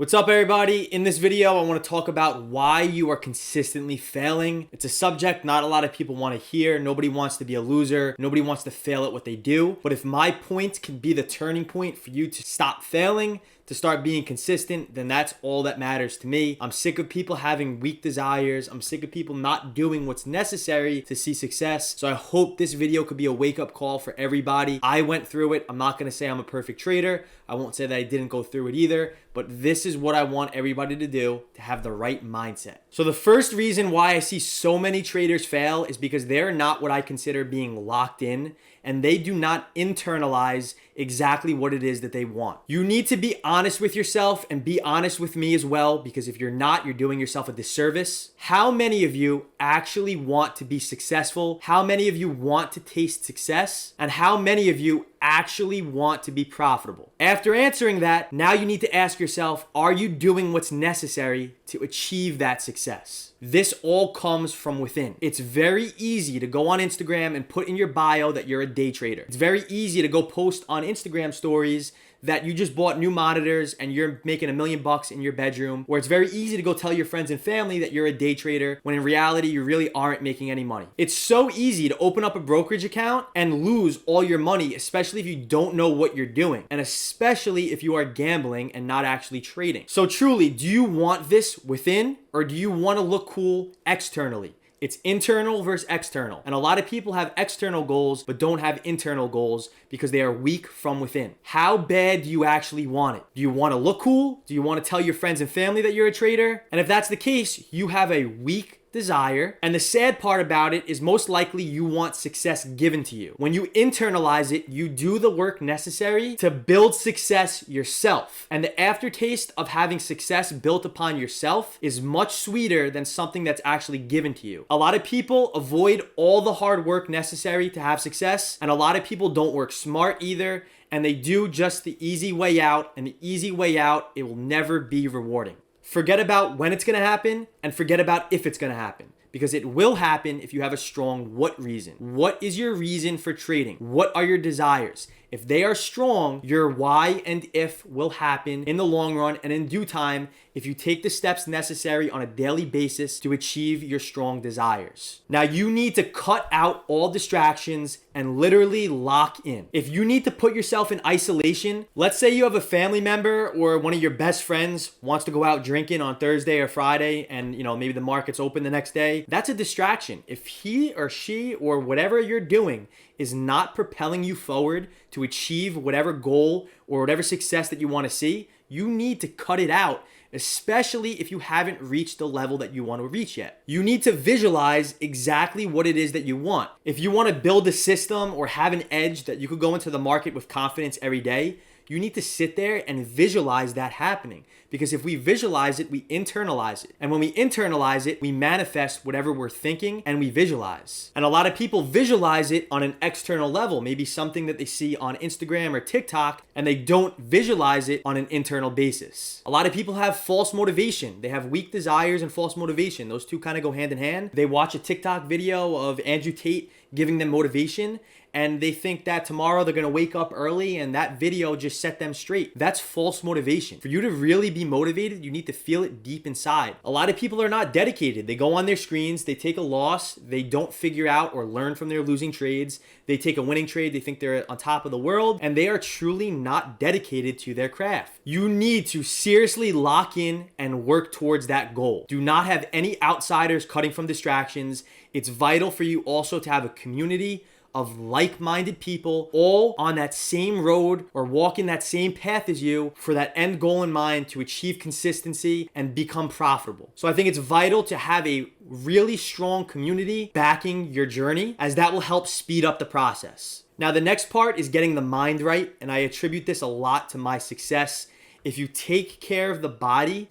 What's up, everybody? In this video, I want to talk about why you are consistently failing. It's a subject not a lot of people want to hear. Nobody wants to be a loser. Nobody wants to fail at what they do. But if my point can be the turning point for you to stop failing, to start being consistent, then that's all that matters to me. I'm sick of people having weak desires. I'm sick of people not doing what's necessary to see success. So I hope this video could be a wake-up call for everybody. I went through it. I'm not going to say I'm a perfect trader. I won't say that I didn't go through it either, but this is what I want everybody to do to have the right mindset. So the first reason why I see so many traders fail is because they're not what I consider being locked in, and they do not internalize exactly what it is that they want. You need to be honest with yourself and be honest with me as well, because if you're not, you're doing yourself a disservice. How many of you actually want to be successful? How many of you want to taste success? And how many of you actually want to be profitable? After answering that, now you need to ask yourself, are you doing what's necessary to achieve that success? This all comes from within. It's very easy to go on Instagram and put in your bio that you're a day trader. It's very easy to go post on Instagram stories that you just bought new monitors and you're making $1 million in your bedroom, or it's very easy to go tell your friends and family that you're a day trader when in reality you really aren't making any money. It's so easy to open up a brokerage account and lose all your money, especially if you don't know what you're doing, and especially if you are gambling and not actually trading. So truly, do you want this within, or do you want to look cool externally? It's internal versus external. And a lot of people have external goals but don't have internal goals because they are weak from within. How bad do you actually want it? Do you want to look cool? Do you want to tell your friends and family that you're a trader? And if that's the case, you have a weak desire. And the sad part about it is most likely you want success given to you. When you internalize it, you do the work necessary to build success yourself. And the aftertaste of having success built upon yourself is much sweeter than something that's actually given to you. A lot of people avoid all the hard work necessary to have success, and a lot of people don't work smart either, and they do just the easy way out, and the easy way out, it will never be rewarding. Forget about when it's going to happen and forget about if it's going to happen, because it will happen if you have a strong what reason. What is your reason for trading? What are your desires? If they are strong, your why and if will happen in the long run and in due time if you take the steps necessary on a daily basis to achieve your strong desires. Now, you need to cut out all distractions and literally lock in. If you need to put yourself in isolation, let's say you have a family member or one of your best friends wants to go out drinking on Thursday or Friday and maybe the market's open the next day. That's a distraction. If he or she or whatever you're doing is not propelling you forward to achieve whatever goal or whatever success that you want to see, you need to cut it out, especially if you haven't reached the level that you want to reach yet. You need to visualize exactly what it is that you want. If you want to build a system or have an edge that you could go into the market with confidence every day, you need to sit there and visualize that happening. Because if we visualize it, we internalize it. And when we internalize it, we manifest whatever we're thinking and we visualize. And a lot of people visualize it on an external level, maybe something that they see on Instagram or TikTok, and they don't visualize it on an internal basis. A lot of people have false motivation. They have weak desires and false motivation. Those two kind of go hand in hand. They watch a TikTok video of Andrew Tate giving them motivation, and they think that tomorrow they're going to wake up early and that video just set them straight. That's false motivation. For you to really be motivated, you need to feel it deep inside. A lot of people are not dedicated. They go on their screens, they take a loss, they don't figure out or learn from their losing trades. They take a winning trade, they think they're on top of the world, and they are truly not dedicated to their craft. You need to seriously lock in and work towards that goal. Do not have any outsiders cutting from distractions. It's vital for you also to have a community of like-minded people all on that same road or walking that same path as you for that end goal in mind to achieve consistency and become profitable. So I think it's vital to have a really strong community backing your journey, as that will help speed up the process. Now, the next part is getting the mind right, and I attribute this a lot to my success. If you take care of the body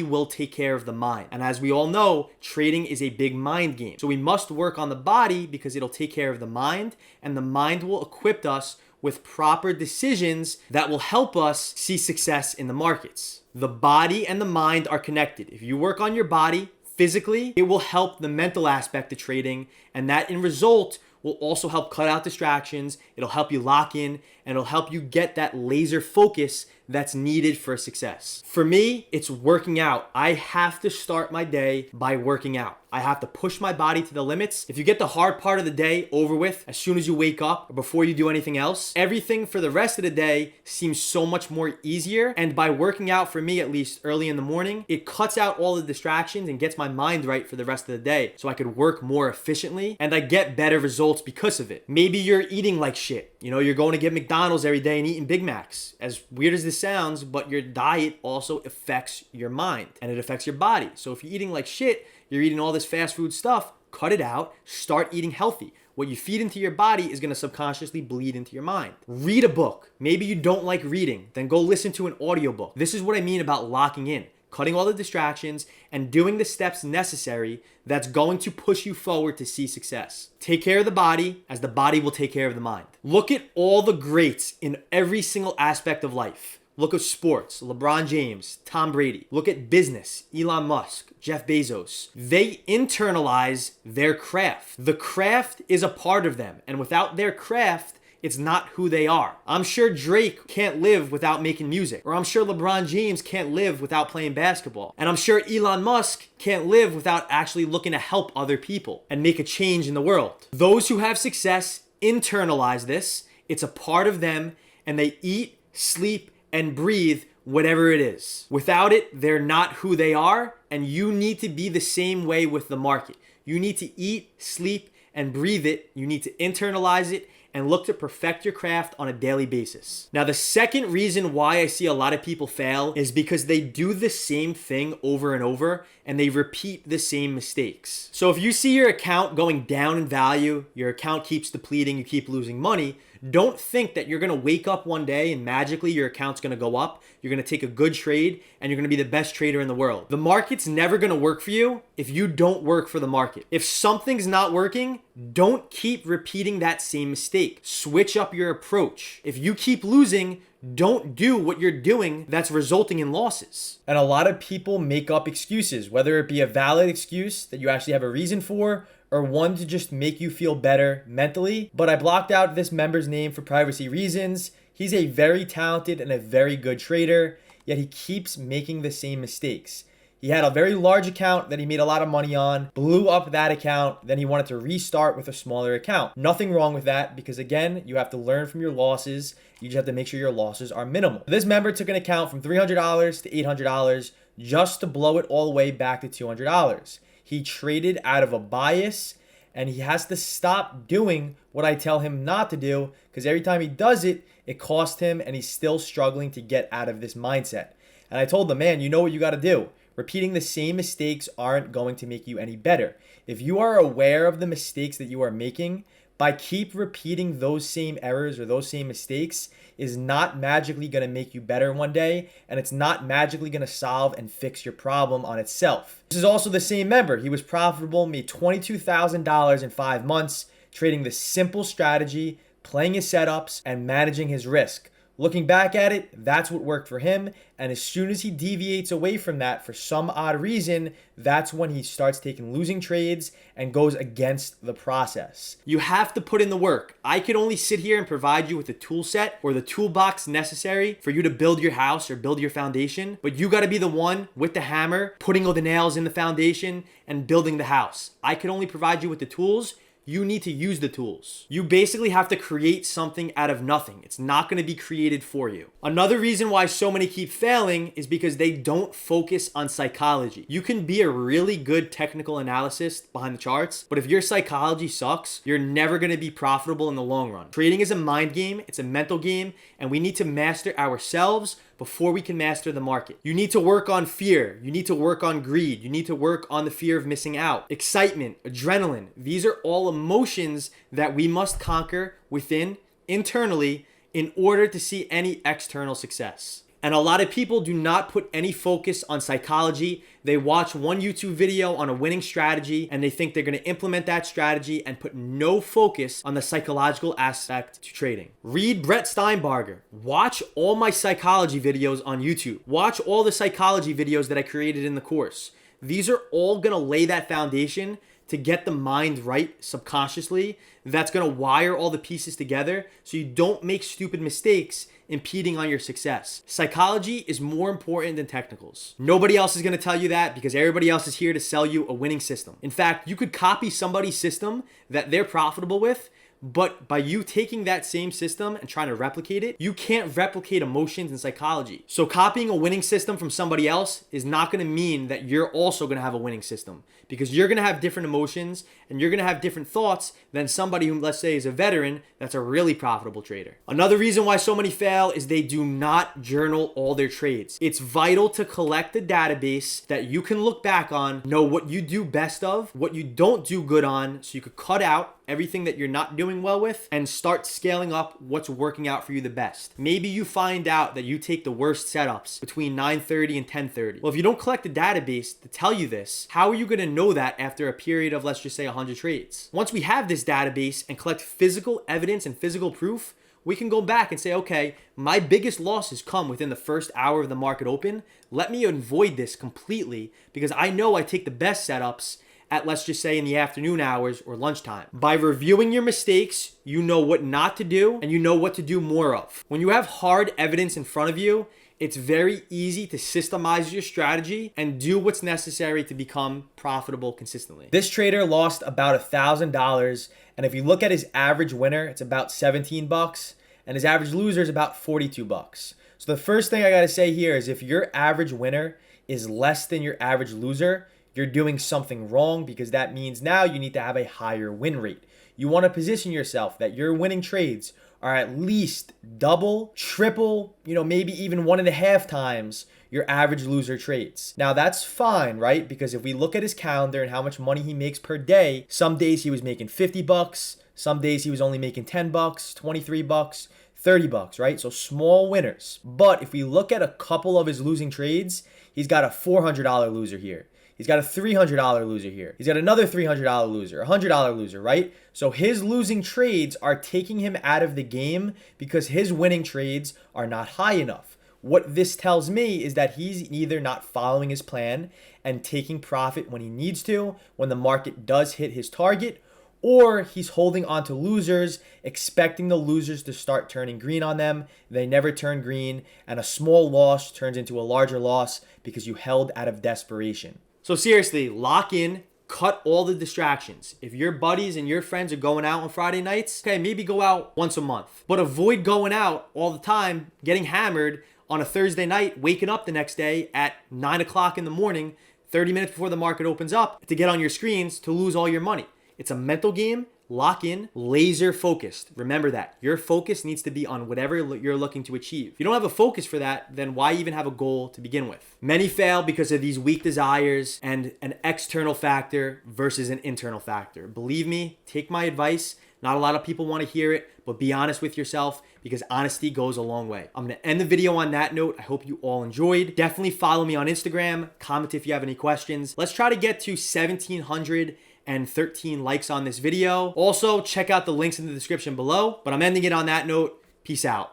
will take care of the mind. And as we all know, trading is a big mind game. So we must work on the body because it'll take care of the mind, and the mind will equip us with proper decisions that will help us see success in the markets. The body and the mind are connected. If you work on your body physically, it will help the mental aspect of trading, and that in result will also help cut out distractions. It'll help you lock in, and it'll help you get that laser focus that's needed for success. For me, it's working out. I have to start my day by working out. I have to push my body to the limits. If you get the hard part of the day over with as soon as you wake up or before you do anything else, everything for the rest of the day seems so much more easier. And by working out, for me at least early in the morning, it cuts out all the distractions and gets my mind right for the rest of the day so I could work more efficiently and I get better results because of it. Maybe you're eating like shit. You're going to get McDonald's every day and eating Big Macs. As weird as this sounds, but your diet also affects your mind and it affects your body. So if you're eating like shit, you're eating all this fast food stuff, cut it out, start eating healthy. What you feed into your body is going to subconsciously bleed into your mind. Read a book. Maybe you don't like reading, then go listen to an audiobook. This is what I mean about locking in, cutting all the distractions and doing the steps necessary that's going to push you forward to see success. Take care of the body as the body will take care of the mind. Look at all the greats in every single aspect of life. Look at sports, LeBron James, Tom Brady. Look at business, Elon Musk, Jeff Bezos. They internalize their craft. The craft is a part of them, and without their craft, it's not who they are. I'm sure Drake can't live without making music, or I'm sure LeBron James can't live without playing basketball, and I'm sure Elon Musk can't live without actually looking to help other people and make a change in the world. Those who have success internalize this. It's a part of them, and they eat, sleep, and breathe whatever it is. Without it, they're not who they are, and you need to be the same way with the market. You need to eat, sleep, and breathe it. You need to internalize it and look to perfect your craft on a daily basis. Now, the second reason why I see a lot of people fail is because they do the same thing over and over and they repeat the same mistakes. So if you see your account going down in value, your account keeps depleting, you keep losing money, don't think that you're going to wake up one day and magically your account's going to go up. You're going to take a good trade and you're going to be the best trader in the world. The market's never going to work for you if you don't work for the market. If something's not working, don't keep repeating that same mistake. Switch up your approach. If you keep losing, don't do what you're doing that's resulting in losses. And a lot of people make up excuses, whether it be a valid excuse that you actually have a reason for, or one to just make you feel better mentally. But I blocked out this member's name for privacy reasons. He's a very talented and a very good trader, yet he keeps making the same mistakes. He had a very large account that he made a lot of money on, blew up that account, then he wanted to restart with a smaller account. Nothing wrong with that because again, you have to learn from your losses. You just have to make sure your losses are minimal. This member took an account from $300 to $800 just to blow it all the way back to $200. He traded out of a bias and he has to stop doing what I tell him not to do because every time he does it, it costs him and he's still struggling to get out of this mindset. And I told him, man, you know what you got to do. Repeating the same mistakes aren't going to make you any better. If you are aware of the mistakes that you are making, by keep repeating those same errors or those same mistakes is not magically going to make you better one day, and it's not magically going to solve and fix your problem on itself. This is also the same member. He was profitable, made $22,000 in 5 months, trading the simple strategy, playing his setups, and managing his risk. Looking back at it, that's what worked for him. And as soon as he deviates away from that for some odd reason, that's when he starts taking losing trades and goes against the process. You have to put in the work. I can only sit here and provide you with the tool set or the toolbox necessary for you to build your house or build your foundation. But you got to be the one with the hammer, putting all the nails in the foundation and building the house. I can only provide you with the tools. You need to use the tools. You basically have to create something out of nothing. It's not going to be created for you. Another reason why so many keep failing is because they don't focus on psychology. You can be a really good technical analyst behind the charts, but if your psychology sucks, you're never going to be profitable in the long run. Trading is a mind game, it's a mental game, and we need to master ourselves before we can master the market. You need to work on fear. You need to work on greed. You need to work on the fear of missing out. Excitement, adrenaline. These are all emotions that we must conquer within, internally, in order to see any external success. And a lot of people do not put any focus on psychology. They watch one YouTube video on a winning strategy and they think they're going to implement that strategy and put no focus on the psychological aspect to trading. Read Brett Steinbarger. Watch all my psychology videos on YouTube. Watch all the psychology videos that I created in the course. These are all going to lay that foundation to get the mind right subconsciously that's going to wire all the pieces together so you don't make stupid mistakes impeding on your success. Psychology is more important than technicals. Nobody else is going to tell you that because everybody else is here to sell you a winning system. In fact, you could copy somebody's system that they're profitable with, but by you taking that same system and trying to replicate it, you can't replicate emotions and psychology. So copying a winning system from somebody else is not going to mean that you're also going to have a winning system, because you're going to have different emotions and you're going to have different thoughts than somebody who, let's say, is a veteran that's a really profitable trader. Another reason why so many fail is they do not journal all their trades. It's vital to collect a database that you can look back on, know what you do best of, what you don't do good on, so you could cut out everything that you're not doing well with and start scaling up what's working out for you the best. Maybe you find out that you take the worst setups between 9:30 and 10:30. Well, if you don't collect a database to tell you this, how are you going to know that after a period of, let's just say, 100 trades? Once we have this database and collect physical evidence and physical proof, we can go back and say, okay, my biggest losses come within the first hour of the market open. Let me avoid this completely because I know I take the best setups at, let's just say, in the afternoon hours or lunchtime. By reviewing your mistakes, you know what not to do and you know what to do more of. When you have hard evidence in front of you, it's very easy to systemize your strategy and do what's necessary to become profitable consistently. This trader lost about $1,000, and if you look at his average winner, it's about 17 bucks, and his average loser is about 42 bucks. So the first thing I gotta say here is if your average winner is less than your average loser, you're doing something wrong, because that means now you need to have a higher win rate. You want to position yourself that your winning trades are at least double, triple, maybe even 1.5 times your average loser trades. Now that's fine, right? Because if we look at his calendar and how much money he makes per day, some days he was making 50 bucks, some days he was only making 10 bucks, 23 bucks, 30 bucks, right? So small winners. But if we look at a couple of his losing trades, he's got a $400 loser here. He's got a $300 loser here. He's got another $300 loser, a $100 loser, right? So his losing trades are taking him out of the game because his winning trades are not high enough. What this tells me is that he's either not following his plan and taking profit when he needs to, when the market does hit his target, or he's holding on to losers, expecting the losers to start turning green on them. They never turn green, and a small loss turns into a larger loss because you held out of desperation. So seriously, lock in, cut all the distractions. If your buddies and your friends are going out on Friday nights, okay, maybe go out once a month. But avoid going out all the time, getting hammered on a Thursday night, waking up the next day at 9 o'clock in the morning, 30 minutes before the market opens up, to get on your screens to lose all your money. It's a mental game. Lock in, laser focused. Remember that. Your focus needs to be on whatever you're looking to achieve. If you don't have a focus for that, then why even have a goal to begin with? Many fail because of these weak desires and an external factor versus an internal factor. Believe me, take my advice. Not a lot of people want to hear it, but be honest with yourself because honesty goes a long way. I'm going to end the video on that note. I hope you all enjoyed. Definitely follow me on Instagram. Comment if you have any questions. Let's try to get to 1,713 likes on this video. Also, check out the links in the description below. But I'm ending it on that note. Peace out.